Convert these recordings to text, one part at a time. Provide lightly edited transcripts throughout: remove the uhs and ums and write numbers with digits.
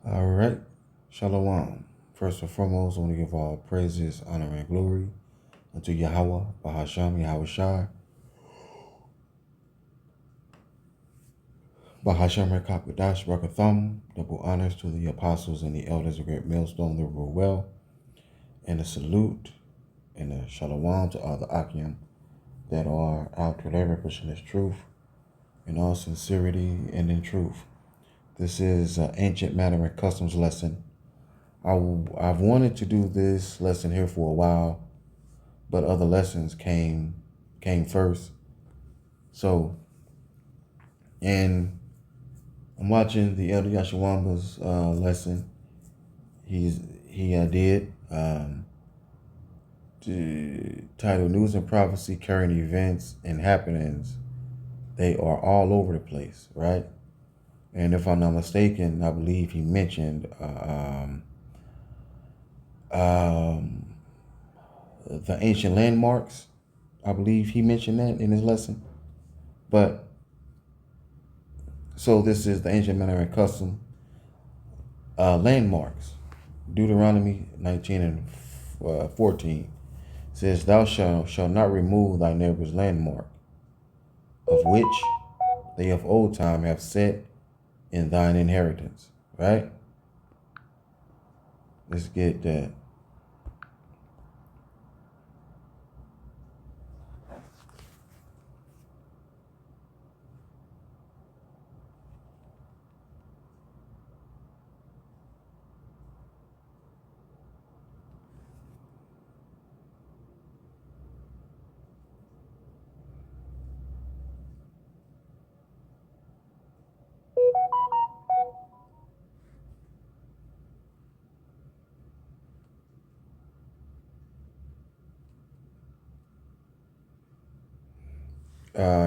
All right. Shalom. First and foremost, I want to give all praises, honor, and glory unto Yahweh, Bahasham, Yahweh Shai, Bahasham, Rekapadash, Rakatham. Double honors to the apostles and the elders of Great Millstone that rule well, and a salute and a shalom to all the Akim that are out today representing this truth in all sincerity and in truth. This is an ancient matter and customs lesson. I've wanted to do this lesson here for a while, but other lessons came first. So, and I'm watching the Elder Yashawamba's lesson. He did title News and Prophecy, Current Events and Happenings. They are all over the place, right? And if I'm not mistaken, I believe he mentioned the ancient landmarks. I believe he mentioned that in his lesson. But so this is the ancient manner and custom landmarks. Deuteronomy 19 and 14 says, "Thou shalt not remove thy neighbor's landmark, of which they of old time have set in thine inheritance." Right? Let's get that.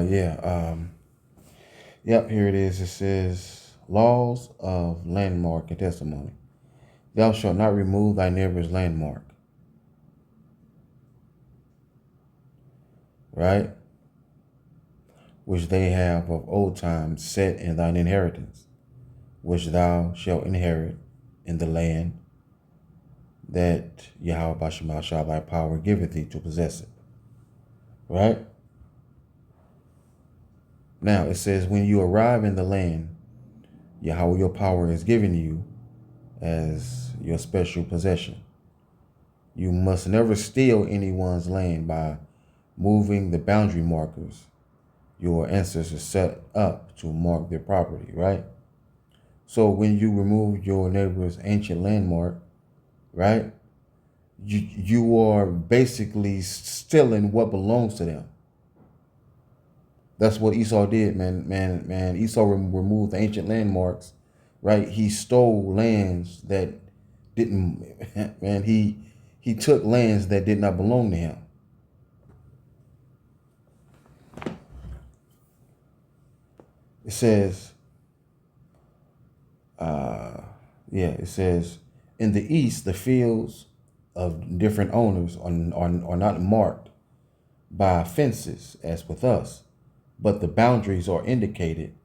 Yeah. Yep. Here it is. It says, "Laws of landmark and testimony. Thou shalt not remove thy neighbor's landmark." Right? "Which they have of old time set in thine inheritance, which thou shalt inherit in the land that Yahweh Bashemal Shah thy power giveth thee to possess it." Right? Now it says, when you arrive in the land Yahweh your power is giving you as your special possession, you must never steal anyone's land by moving the boundary markers your ancestors set up to mark their property, right? So when you remove your neighbor's ancient landmark, right, you are basically stealing what belongs to them. That's what Esau did, man. Esau removed the ancient landmarks, right? He stole lands that didn't, man. He took lands that did not belong to him. It says, it says, in the east, the fields of different owners are not marked by fences as with us, but the boundaries are indicated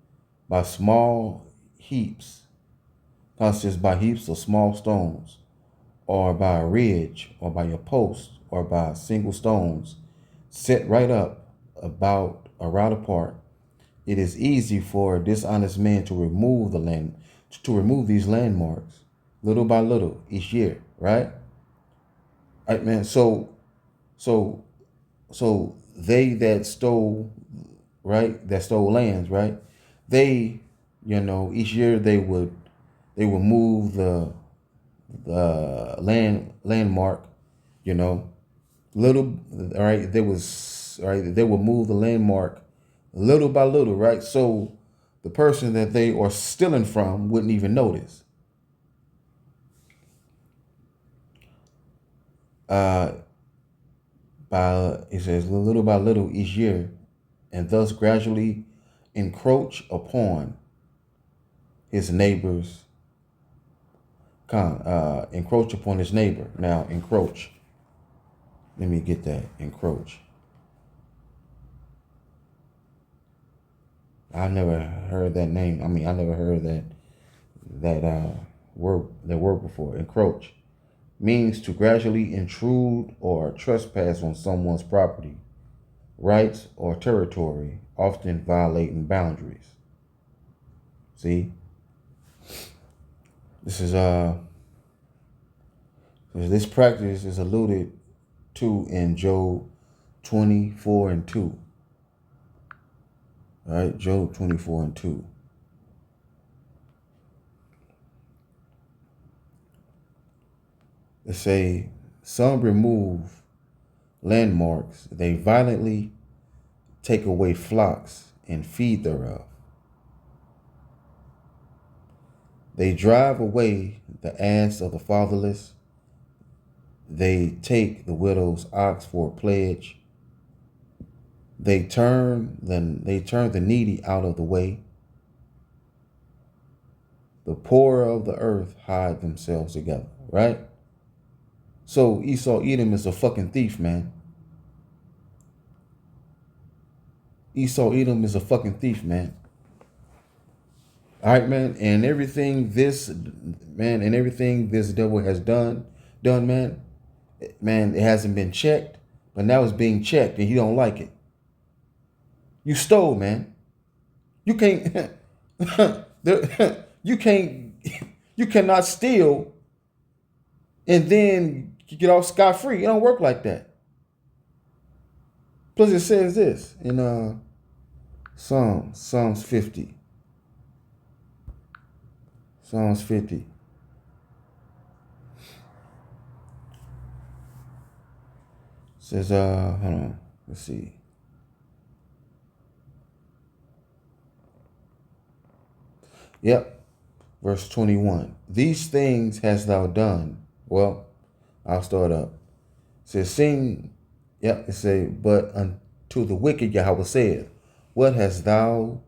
by small heaps, consist by heaps of small stones, or by a ridge, or by a post, or by single stones, set right up about a rod apart. It is easy for a dishonest man to remove these landmarks, little by little, each year, right? Right, man. So, so they that stole, right, that stole lands, right? They, each year they would move the landmark, you know, little, all right. They would move the landmark little by little, right? So the person that they are stealing from wouldn't even notice. Uh, it says little by little each year, and thus gradually encroach upon his neighbor's encroach upon his neighbor. Now encroach. Let me get that. Encroach. I never heard that name. I mean, I never heard that were before. Encroach means to gradually intrude or trespass on someone's property, rights, or territory, often violating boundaries. See, this is this practice is alluded to in Job 24:2. All right, Job 24:2. They say, some remove landmarks, they violently take away flocks and feed thereof. They drive away the ass of the fatherless. They take the widow's ox for a pledge. They turn the needy out of the way. The poor of the earth hide themselves together, right? So Esau Edom is a fucking thief, man. Esau Edom is a fucking thief, man. All right, man. And everything this devil has done, man, it hasn't been checked, but now it's being checked and you don't like it. You stole, man. You can't you cannot steal and then get off scot-free. It don't work like that. Plus it says this in Psalms 50. Psalms 50. Says hold on, let's see. Yep. Verse 21. These things hast thou done. Well, I'll start up. It says, sing. Yep. It say, but unto the wicked Yahweh said, what hast thou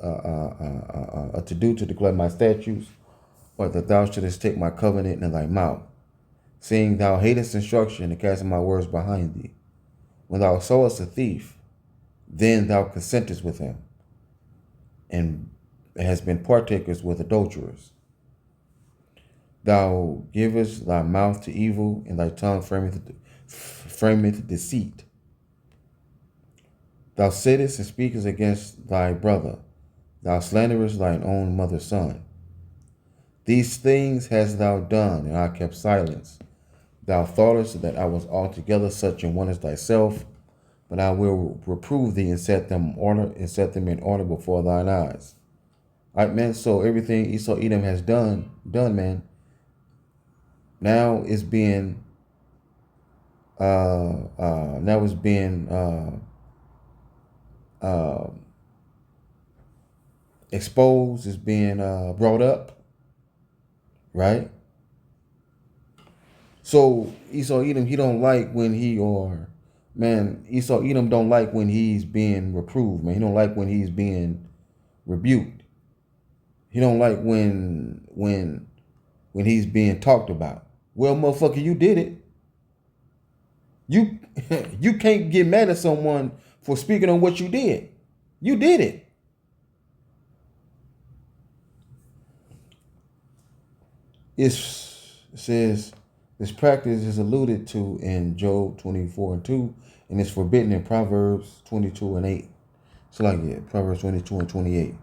to do to declare my statutes, or that thou shouldest take my covenant in thy mouth, seeing thou hatest instruction and casting my words behind thee? When thou sawest a thief, then thou consentest with him, and has been partakers with adulterers. Thou givest thy mouth to evil, and thy tongue frameth deceit. Thou sittest and speakest against thy brother. Thou slanderest thine own mother's son. These things hast thou done, and I kept silence. Thou thoughtest that I was altogether such an one as thyself, but I will reprove thee and set them in order before thine eyes. All right, man. So everything Esau Edom has done, man. Now it's being exposed, is being brought up, right? So Esau Edom, he don't like when Esau Edom don't like when he's being reproved, man. He don't like when he's being rebuked. He don't like when he's being talked about. Well, motherfucker, you did it. You you can't get mad at someone for speaking on what you did. You did it. It says this practice is alluded to in Job 24:2, and it's forbidden in Proverbs 22:8. So like Proverbs 22:28.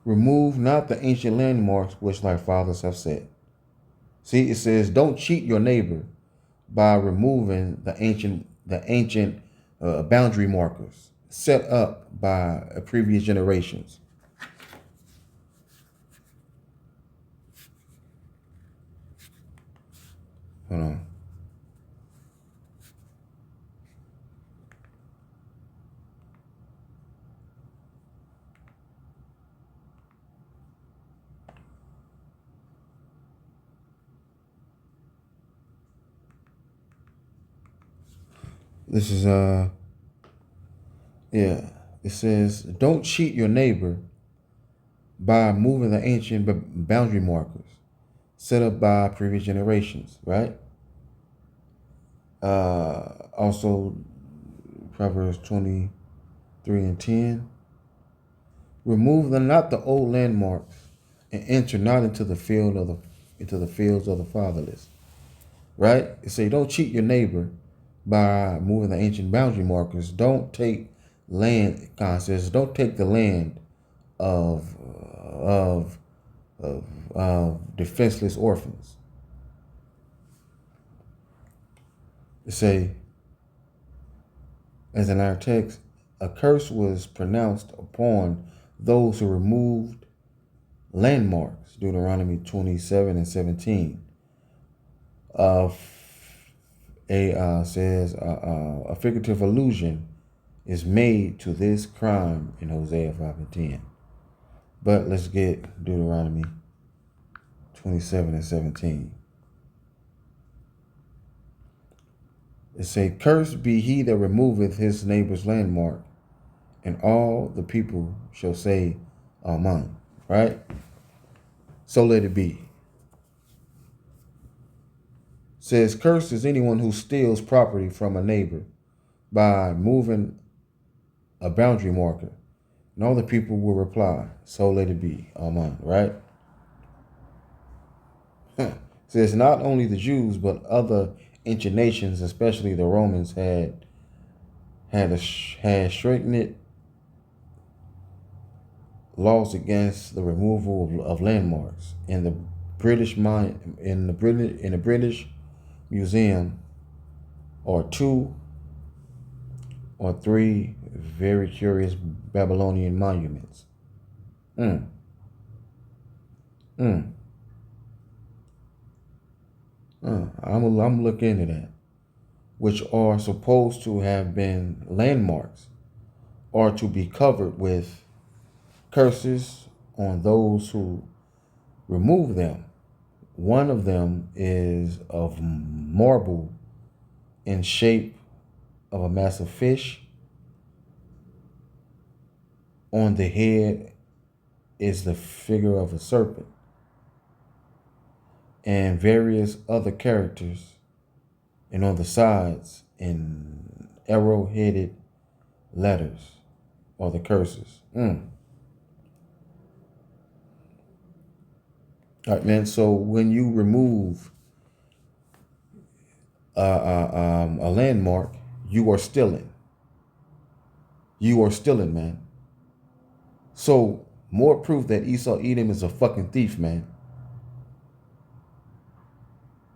Remove not the ancient landmarks which thy fathers have set. See, it says, don't cheat your neighbor by removing the ancient boundary markers set up by previous generations. Hold on. This is it says, don't cheat your neighbor by moving the ancient boundary markers set up by previous generations, right? Also Proverbs 23:10. Remove not the old landmarks, and enter not into the fields of the fatherless. Right? It say don't cheat your neighbor by moving the ancient boundary markers. Don't take land concepts. Don't take the land of of defenseless orphans. It say, as in our text, a curse was pronounced upon those who removed landmarks. Deuteronomy 27 and 17. Uh, says a figurative allusion is made to this crime in Hosea 5 and 10. But let's get Deuteronomy 27 and 17. It say, cursed be he that removeth his neighbor's landmark, and all the people shall say, Amen. Right? So let it be. It says, cursed is anyone who steals property from a neighbor by moving a boundary marker. And all the people will reply, so let it be. Amen. Right? It says, not only the Jews, but other ancient nations, especially the Romans, had strengthened laws against the removal of landmarks. In the British Museum are 2 or 3 very curious Babylonian monuments. I'm looking into that, which are supposed to have been landmarks, or to be covered with curses on those who remove them. One of them is of marble in shape of a massive fish. On the head is the figure of a serpent and various other characters, and on the sides in arrow-headed letters or the curses. All right, man. So when you remove a landmark, you are stealing. You are stealing, man. So more proof that Esau Edom is a fucking thief, man.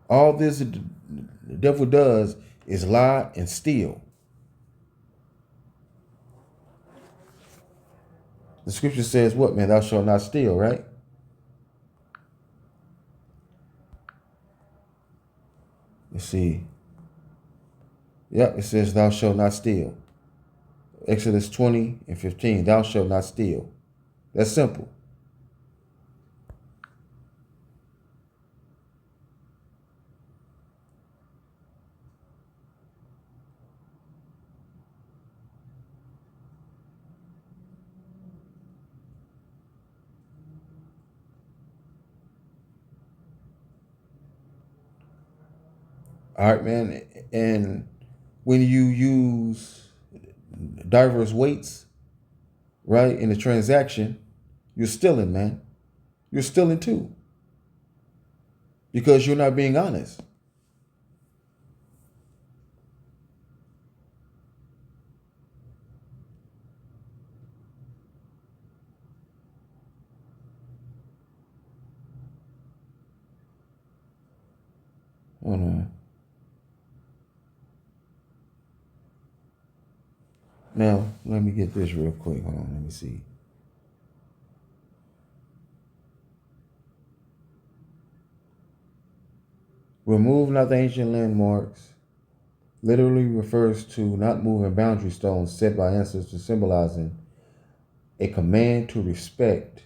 All this the devil does is lie and steal. The scripture says what, man? Thou shalt not steal, right? Let's see. Yep, it says thou shalt not steal. Exodus 20 and 15. Thou shalt not steal. That's simple. All right, man. And when you use diverse weights, right, in the transaction, you're stealing, man. You're stealing too. Because you're not being honest. Hold on. Now, let me get this real quick. Hold on, let me see. Remove not the ancient landmarks literally refers to not moving boundary stones set by ancestors, symbolizing a command to respect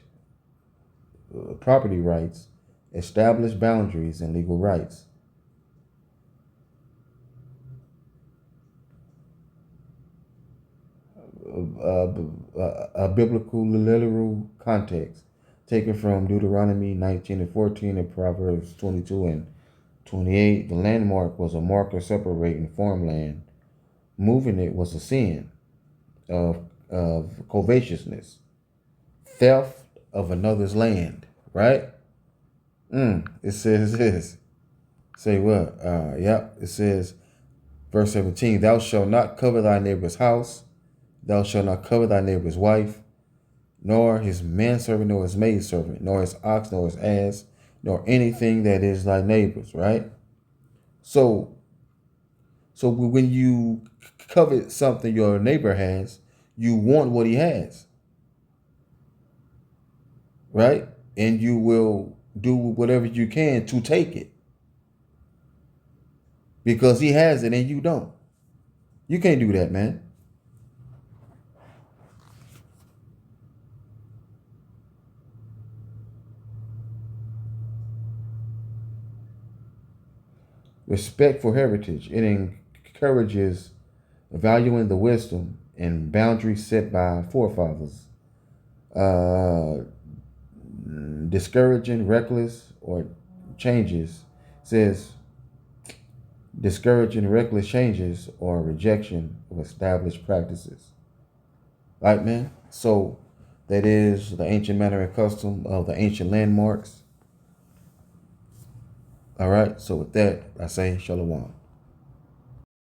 property rights, establish boundaries, and legal rights. A biblical literal context taken from Deuteronomy 19 and 14 and Proverbs 22 and 28. The landmark was a marker separating farmland. Moving it was a sin of covetousness. theft of another's land, right? It says this. Say what? Yep. It says, verse 17, thou shalt not covet thy neighbor's house, thou shalt not covet thy neighbor's wife, nor his manservant, nor his maidservant, nor his ox, nor his ass, nor anything that is thy neighbor's, right? So when you covet something your neighbor has, you want what he has, right? And you will do whatever you can to take it because he has it and you don't. You can't do that, man. Respect for heritage. It encourages valuing the wisdom and boundaries set by forefathers. Uh, Discouraging reckless or changes says discouraging reckless changes or rejection of established practices. Right, man? So that is the ancient manner and custom of the ancient landmarks. All right. So with that, I say shalom.